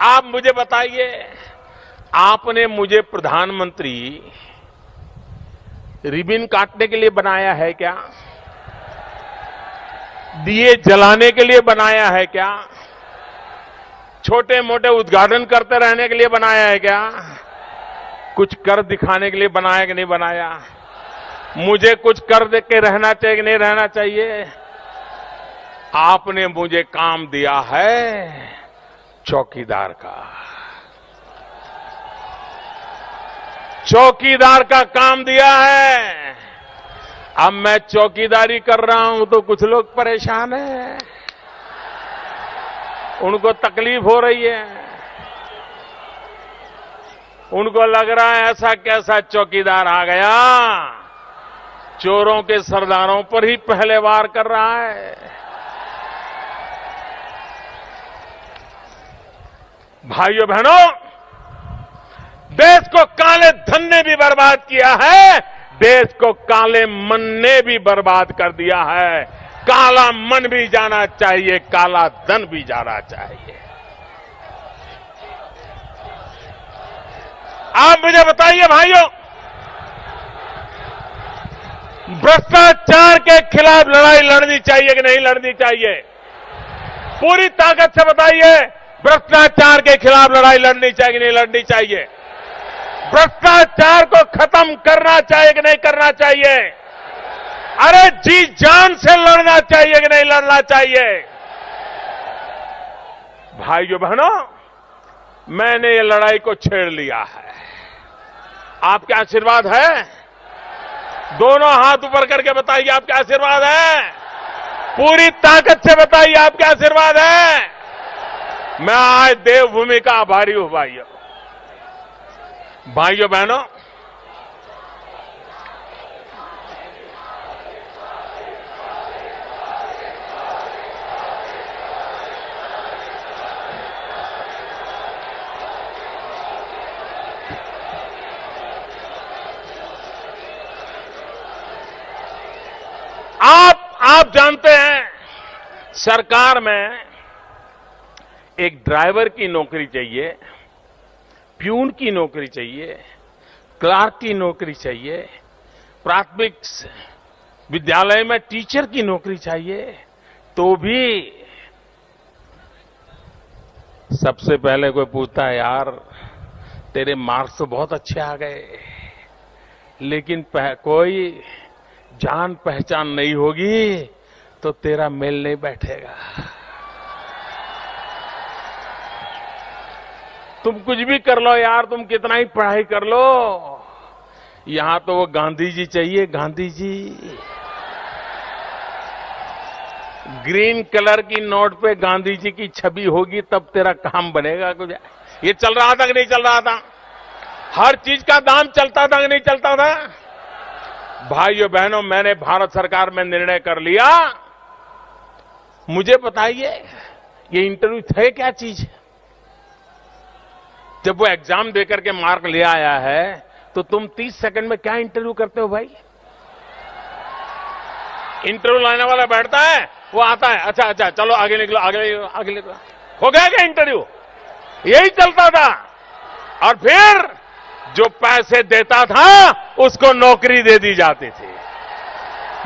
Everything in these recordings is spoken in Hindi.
आप मुझे बताइए, आपने मुझे प्रधानमंत्री रिबन काटने के लिए बनाया है क्या? दिए जलाने के लिए बनाया है क्या? छोटे मोटे उद्घाटन करते रहने के लिए बनाया है क्या? कुछ कर दिखाने के लिए बनाया कि नहीं बनाया? मुझे कुछ कर दे के रहना चाहिए कि नहीं रहना चाहिए? आपने मुझे काम दिया है चौकीदार का। चौकीदार का काम दिया है। अब मैं चौकीदारी कर रहा हूं तो कुछ लोग परेशान हैं, उनको तकलीफ हो रही है। उनको लग रहा है ऐसा कैसा चौकीदार आ गया, चोरों के सरदारों पर ही पहले वार कर रहा है। भाइयों बहनों, देश को काले धन ने भी बर्बाद किया है, देश को काले मन ने भी बर्बाद कर दिया है। काला मन भी जाना चाहिए, काला धन भी जाना चाहिए। आप मुझे बताइए भाइयों, भ्रष्टाचार के खिलाफ लड़ाई लड़नी चाहिए कि नहीं लड़नी चाहिए? पूरी ताकत से बताइए, भ्रष्टाचार के खिलाफ लड़ाई लड़नी चाहिए कि नहीं लड़नी चाहिए? भ्रष्टाचार को खत्म करना चाहिए कि नहीं करना चाहिए? अरे जी जान से लड़ना चाहिए कि नहीं लड़ना चाहिए? भाइयों बहनों, मैंने ये लड़ाई को छेड़ लिया है। आपके आशीर्वाद है? दोनों हाथ ऊपर करके बताइए, आपके आशीर्वाद है? पूरी ताकत से बताइए, आपके आशीर्वाद है? मैं आज देवभूमि का आभारी हूं भाइयों। भाइयों बहनों, आप जानते हैं, सरकार में एक ड्राइवर की नौकरी चाहिए, प्यून की नौकरी चाहिए, क्लार्क की नौकरी चाहिए, प्राथमिक विद्यालय में टीचर की नौकरी चाहिए, तो भी सबसे पहले कोई पूछता है, यार तेरे मार्क्स तो बहुत अच्छे आ गए, लेकिन कोई जान पहचान नहीं होगी तो तेरा मेल नहीं बैठेगा। तुम कुछ भी कर लो यार, तुम कितना ही पढ़ाई कर लो, यहां तो वो गांधी जी चाहिए, गांधी जी। ग्रीन कलर की नोट पे गांधी जी की छवि होगी तब तेरा काम बनेगा कुछ। ये चल रहा था कि नहीं चल रहा था? हर चीज का दाम चलता था कि नहीं चलता था? भाइयों बहनों, मैंने भारत सरकार में निर्णय कर लिया। मुझे बताइए, ये इंटरव्यू थे क्या चीज? जब वो एग्जाम देकर के मार्क ले आया है तो तुम 30 सेकंड में क्या इंटरव्यू करते हो भाई? इंटरव्यू लाने वाला बैठता है, वो आता है, अच्छा चलो आगे निकलो, आगे निकलो, हो गया क्या इंटरव्यू? यही चलता था। और फिर जो पैसे देता था उसको नौकरी दे दी जाती थी।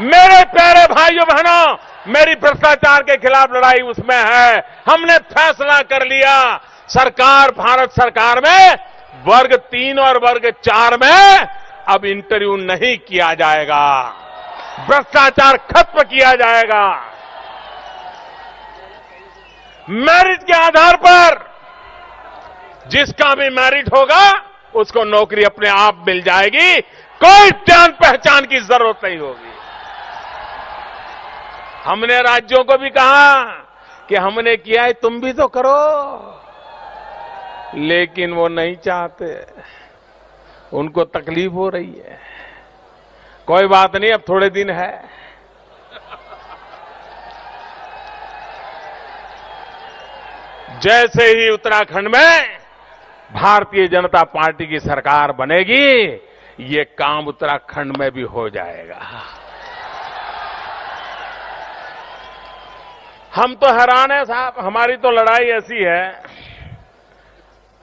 मेरे प्यारे भाइयों बहनों, मेरी भ्रष्टाचार के खिलाफ लड़ाई उसमें है। हमने फैसला कर लिया, सरकार, भारत सरकार में वर्ग 3 और वर्ग 4 में अब इंटरव्यू नहीं किया जाएगा, भ्रष्टाचार खत्म किया जाएगा। मेरिट के आधार पर जिसका भी मेरिट होगा उसको नौकरी अपने आप मिल जाएगी, कोई जान पहचान की जरूरत नहीं होगी। हमने राज्यों को भी कहा कि हमने किया है, तुम भी तो करो, लेकिन वो नहीं चाहते, उनको तकलीफ हो रही है। कोई बात नहीं, अब थोड़े दिन है। जैसे ही उत्तराखंड में भारतीय जनता पार्टी की सरकार बनेगी, ये काम उत्तराखंड में भी हो जाएगा। हम तो हैरान है साहब, हमारी तो लड़ाई ऐसी है,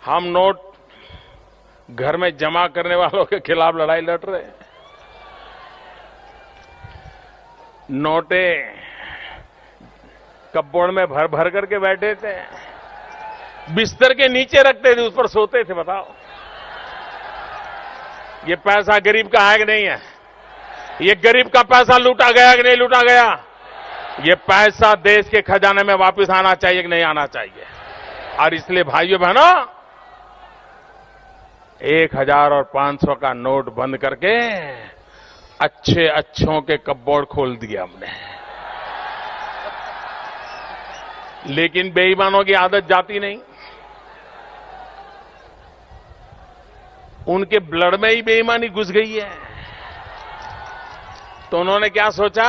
हम नोट घर में जमा करने वालों के खिलाफ लड़ाई लड़ रहे हैं। नोटे कपबोर्ड में भर भर करके बैठे थे, बिस्तर के नीचे रखते थे, उस पर सोते थे। बताओ, ये पैसा गरीब का है कि नहीं है? ये गरीब का पैसा लूटा गया कि नहीं लूटा गया? ये पैसा देश के खजाने में वापस आना चाहिए कि नहीं आना चाहिए? और इसलिए भाइयों बहनों, 1000 और 500 का नोट बंद करके अच्छे अच्छों के कपबोर्ड खोल दिए हमने। लेकिन बेईमानों की आदत जाती नहीं। उनके ब्लड में ही बेईमानी घुस गई है। तो उन्होंने क्या सोचा,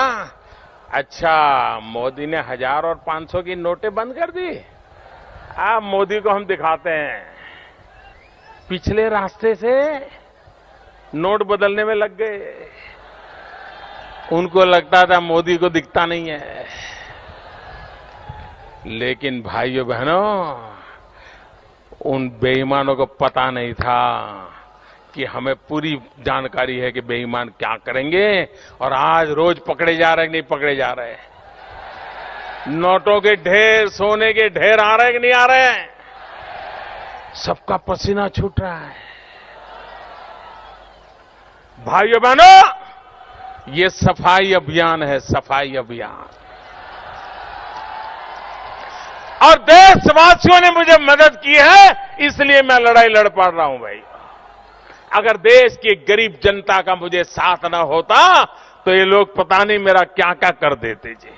अच्छा मोदी ने 1000 और 500 की नोटें बंद कर दी, अब मोदी को हम दिखाते हैं। पिछले रास्ते से नोट बदलने में लग गए। उनको लगता था मोदी को दिखता नहीं है। लेकिन भाइयों बहनों, उन बेईमानों को पता नहीं था कि हमें पूरी जानकारी है कि बेईमान क्या करेंगे। और आज रोज पकड़े जा रहे हैं कि नहीं पकड़े जा रहे? नोटों के ढेर, सोने के ढेर आ रहे हैं कि नहीं आ रहे हैं? सबका पसीना छूट रहा है। भाइयों बहनों, ये सफाई अभियान है, सफाई अभियान। और देशवासियों ने मुझे मदद की है, इसलिए मैं लड़ाई लड़ पा रहा हूं भाई। अगर देश की गरीब जनता का मुझे साथ न होता तो ये लोग पता नहीं मेरा क्या क्या कर देते जी।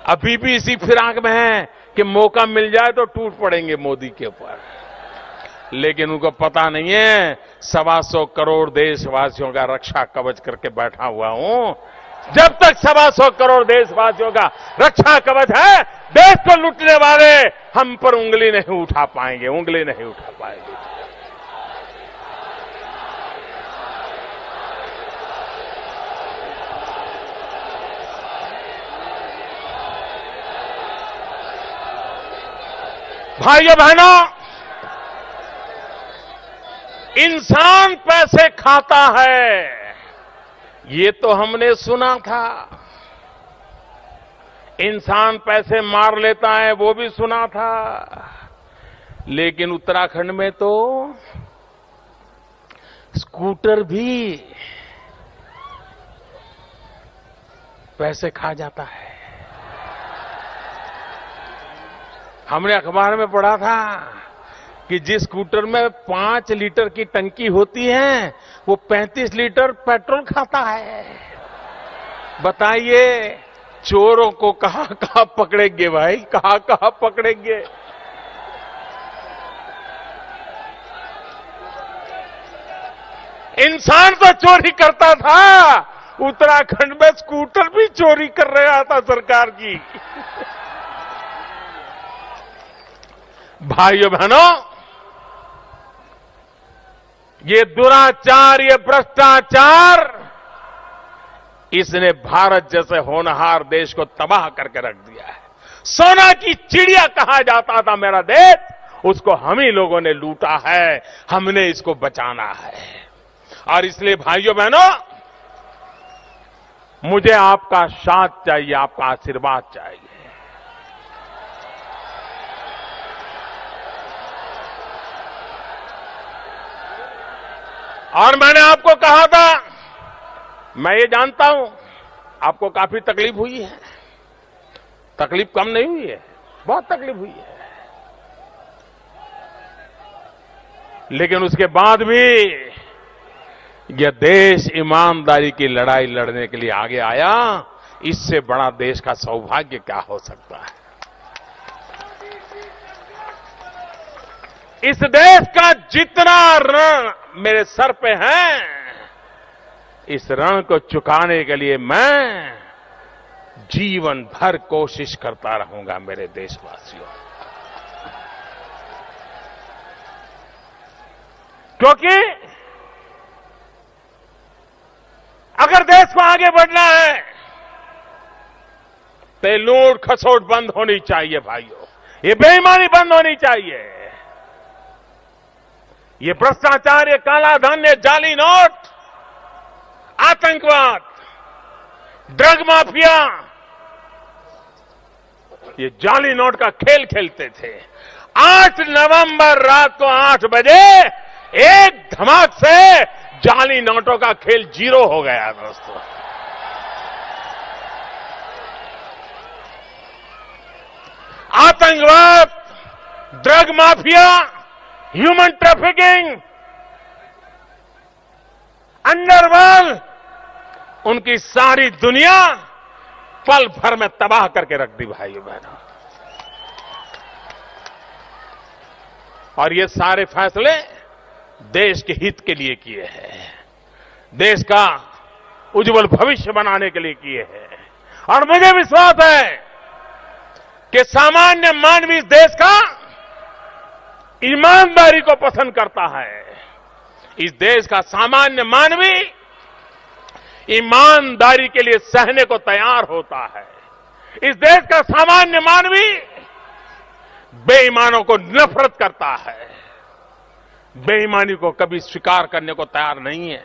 अभी भी इसी फिराक में है कि मौका मिल जाए तो टूट पड़ेंगे मोदी के ऊपर। लेकिन उनको पता नहीं है 125 करोड़ देशवासियों का रक्षा कवच करके बैठा हुआ हूं। जब तक 125 करोड़ देशवासियों का रक्षा कवच है, देश को लूटने वाले हम पर उंगली नहीं उठा पाएंगे, उंगली नहीं उठा पाएंगे। भाइयों बहनों, इंसान पैसे खाता है, ये तो हमने सुना था। इंसान पैसे मार लेता है, वो भी सुना था। लेकिन उत्तराखंड में तो स्कूटर भी पैसे खा जाता है। हमने अखबार में पढ़ा था कि जिस स्कूटर में 5 लीटर की टंकी होती है, वो 35 लीटर पेट्रोल खाता है। बताइए, चोरों को कहां कहां पकड़ेंगे भाई, कहां कहां पकड़ेंगे? इंसान तो चोरी करता था, उत्तराखंड में स्कूटर भी चोरी कर रहा था सरकार की। भाइयों बहनों, ये दुराचार, ये भ्रष्टाचार, इसने भारत जैसे होनहार देश को तबाह करके रख दिया है। सोना की चिड़िया कहा जाता था मेरा देश, उसको हम ही लोगों ने लूटा है। हमने इसको बचाना है। और इसलिए भाइयों बहनों, मुझे आपका साथ चाहिए, आपका आशीर्वाद चाहिए। और मैंने आपको कहा था, मैं ये जानता हूं आपको काफी तकलीफ हुई है। तकलीफ कम नहीं हुई है, बहुत तकलीफ हुई है। लेकिन उसके बाद भी यह देश ईमानदारी की लड़ाई लड़ने के लिए आगे आया। इससे बड़ा देश का सौभाग्य क्या हो सकता है? इस देश का जितना ऋण मेरे सर पे है, इस ऋण को चुकाने के लिए मैं जीवन भर कोशिश करता रहूंगा मेरे देशवासियों। क्योंकि अगर देश को आगे बढ़ना है तो लूट खसोट बंद होनी चाहिए भाइयों। ये बेईमानी बंद होनी चाहिए। ये भ्रष्टाचार, ये काला धन, ये जाली नोट, आतंकवाद, ड्रग माफिया, ये जाली नोट का खेल खेलते थे। 8 नवंबर रात को 8 बजे एक धमाक से जाली नोटों का खेल जीरो हो गया दोस्तों। आतंकवाद, drug mafia, human trafficking, underworld, उनकी सारी दुनिया पल भर में तबाह करके रख दी भाइयों बहनों। और ये सारे फैसले देश के हित के लिए किए हैं, देश का उज्जवल भविष्य बनाने के लिए किए हैं। और मुझे विश्वास है कि सामान्य मानवी इस देश का ईमानदारी को पसंद करता है। इस देश का सामान्य मानवी ईमानदारी के लिए सहने को तैयार होता है। इस देश का सामान्य मानवी बेईमानों को नफरत करता है, बेईमानी को कभी स्वीकार करने को तैयार नहीं है।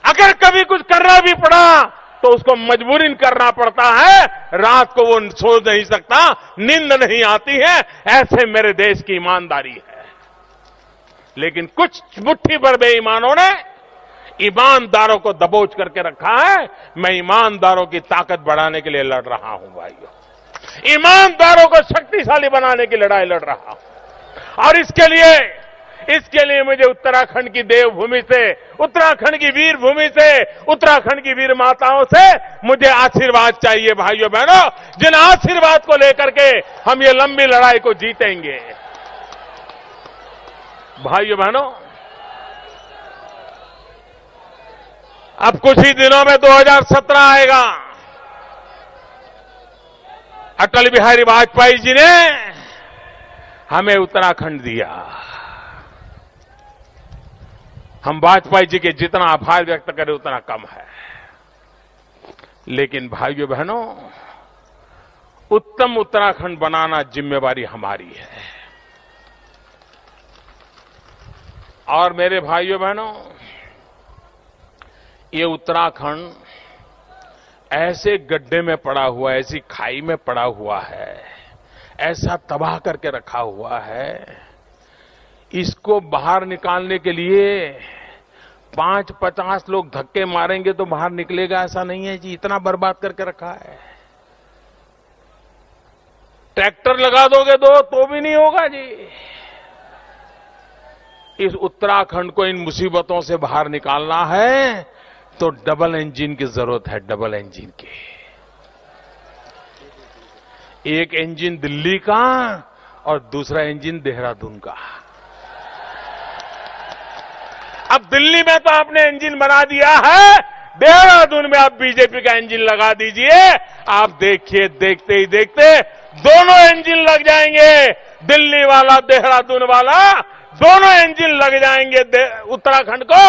अगर कभी कुछ करना भी पड़ा तो उसको मजबूरीन करना पड़ता है। रात को वो सो नहीं सकता, नींद नहीं आती है। ऐसे मेरे देश की ईमानदारी है। लेकिन कुछ मुट्ठी भर बेईमानों ने ईमानदारों को दबोच करके रखा है। मैं ईमानदारों की ताकत बढ़ाने के लिए लड़ रहा हूं भाइयों, ईमानदारों को शक्तिशाली बनाने की लड़ाई लड़ रहा हूं। और इसके लिए मुझे उत्तराखंड की देवभूमि से, उत्तराखंड की वीर भूमि से, उत्तराखंड की वीर माताओं से मुझे आशीर्वाद चाहिए भाइयों बहनों, जिन आशीर्वाद को लेकर के हम ये लंबी लड़ाई को जीतेंगे। भाइयों बहनों, अब कुछ ही दिनों में 2017 आएगा। अटल बिहारी वाजपेयी जी ने हमें उत्तराखंड दिया। हम वाजपेयी जी के जितना आभार व्यक्त करें उतना कम है। लेकिन भाइयों बहनों, उत्तम उत्तराखंड बनाना जिम्मेवारी हमारी है। और मेरे भाइयों बहनों, ये उत्तराखंड ऐसे गड्ढे में पड़ा हुआ है, ऐसी खाई में पड़ा हुआ है, ऐसा तबाह करके रखा हुआ है। इसको बाहर निकालने के लिए 5-50 लोग धक्के मारेंगे तो बाहर निकलेगा, ऐसा नहीं है जी। इतना बर्बाद करके रखा है। ट्रैक्टर लगा दोगे तो भी नहीं होगा जी। इस उत्तराखंड को इन मुसीबतों से बाहर निकालना है तो डबल इंजन की जरूरत है, डबल इंजन की। एक इंजन दिल्ली का और दूसरा इंजन देहरादून का। अब दिल्ली में तो आपने इंजन बना दिया है, देहरादून में आप बीजेपी का इंजन लगा दीजिए। आप देखिए, देखते ही देखते दोनों इंजन लग जाएंगे, दिल्ली वाला, देहरादून वाला, दोनों इंजन लग जाएंगे। उत्तराखंड को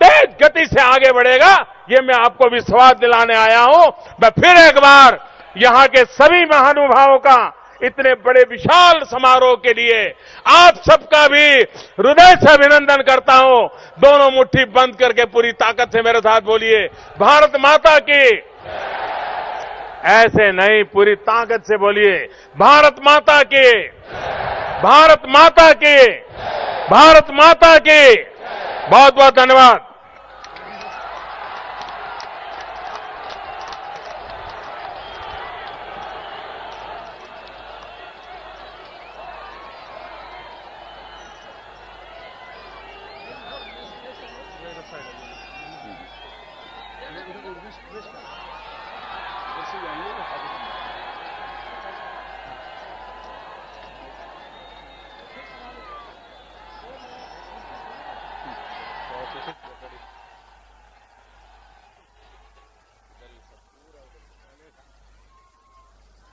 तेज गति से आगे बढ़ेगा, ये मैं आपको विश्वास दिलाने आया हूं। मैं फिर एक बार यहां के सभी महानुभावों का इतने बड़े विशाल समारोह के लिए आप सबका भी हृदय से अभिनंदन करता हूं। दोनों मुट्ठी बंद करके पूरी ताकत से मेरे साथ बोलिए, भारत माता की। ऐसे नहीं, पूरी ताकत से बोलिए, भारत माता की, भारत माता की, भारत माता की। बहुत बहुत धन्यवाद।